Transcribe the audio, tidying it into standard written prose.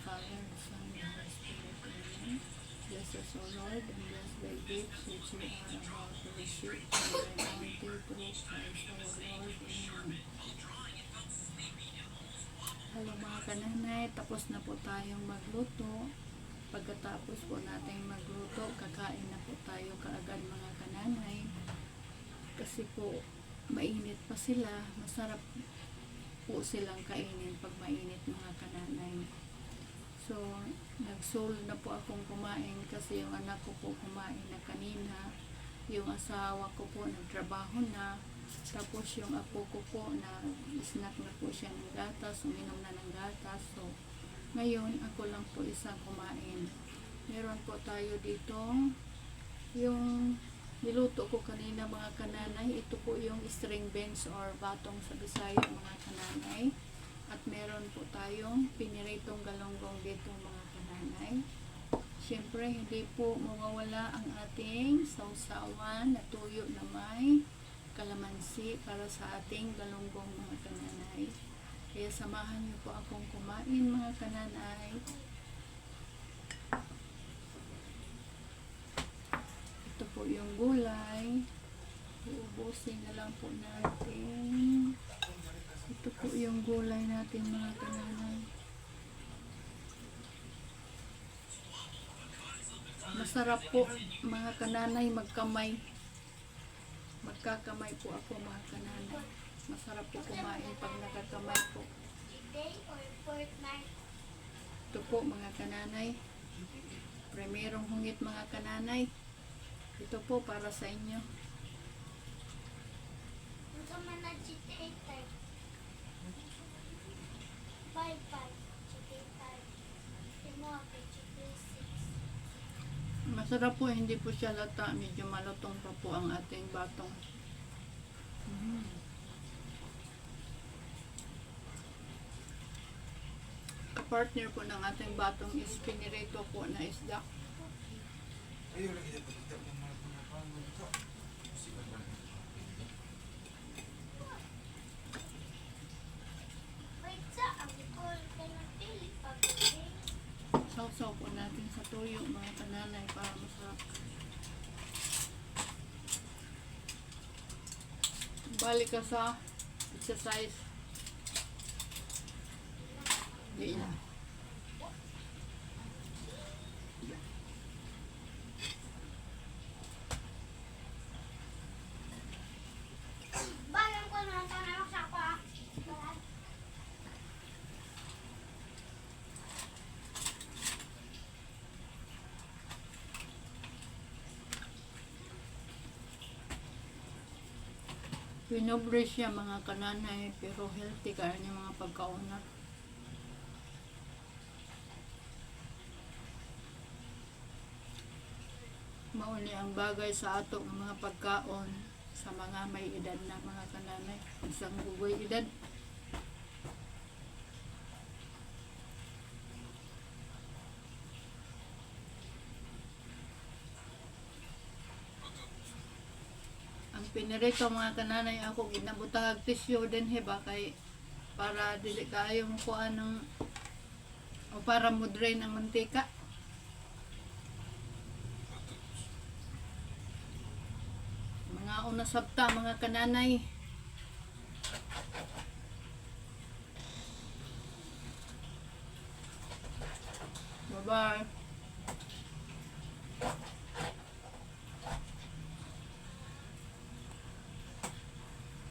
Father, the Son, and the Holy Spirit. Amen. Bless us, O Lord, and bless thy gifts which we are about to receive from thy bounty through Christ our Lord. Amen. Hello mga kananay, tapos na po tayong magluto. Pagkatapos po natin magluto, kakain na po tayo kaagad mga kananay. Kasi po, mainit pa sila, masarap po silang kainin pag mainit mga kananay. So, nag-soul na po akong kumain kasi yung anak ko po kumain na kanina. Yung asawa ko po nagtrabaho na. Tapos yung apo ko po snack na po siya ng gatas, uminom na ng gatas. So, ngayon ako lang po isang kumain. Meron po tayo dito yung niluto ko kanina mga kananay. Ito po yung string beans or batong sa Bisaya mga kananay. At meron po tayong piniritong galonggong dito mga kananay. Siyempre hindi po mawawala ang ating sausawan na tuyo na may kalamansi para sa ating galonggong mga kananay. Kaya samahan niyo po akong kumain mga kananay. Ito po yung gulay. Uubusin na lang po natin. Ito po yung gulay natin mga kananay. Masarap po mga kananay magkamay. Magkakamay po ako mga kananay. Masarap po kumain pag nakakamay po. Ito po mga kananay. Primerong hungit mga kananay. Ito po para sa inyo. Masarap po, hindi po siya lata. Medyo malutong pa po ang ating batong. Partner po ng ating batong is pinirito po na isda. Sausaw po natin sa tuyo mga kananay para masarap. Balik ka sa exercise. Di na. Pinobre siya mga kananay pero healthy kaya niya mga pagkaunat. Mauni ang bagay sa ato ng mga pagkaon sa mga may edad na mga kananay. Isang gugoy edad. Pinirito mga kananay ako ginabutahag tisyo din heba kay para dili kayo mo kuan ng o para mo drain ang mantika. Mga una sabta mga kananay. Bye bye.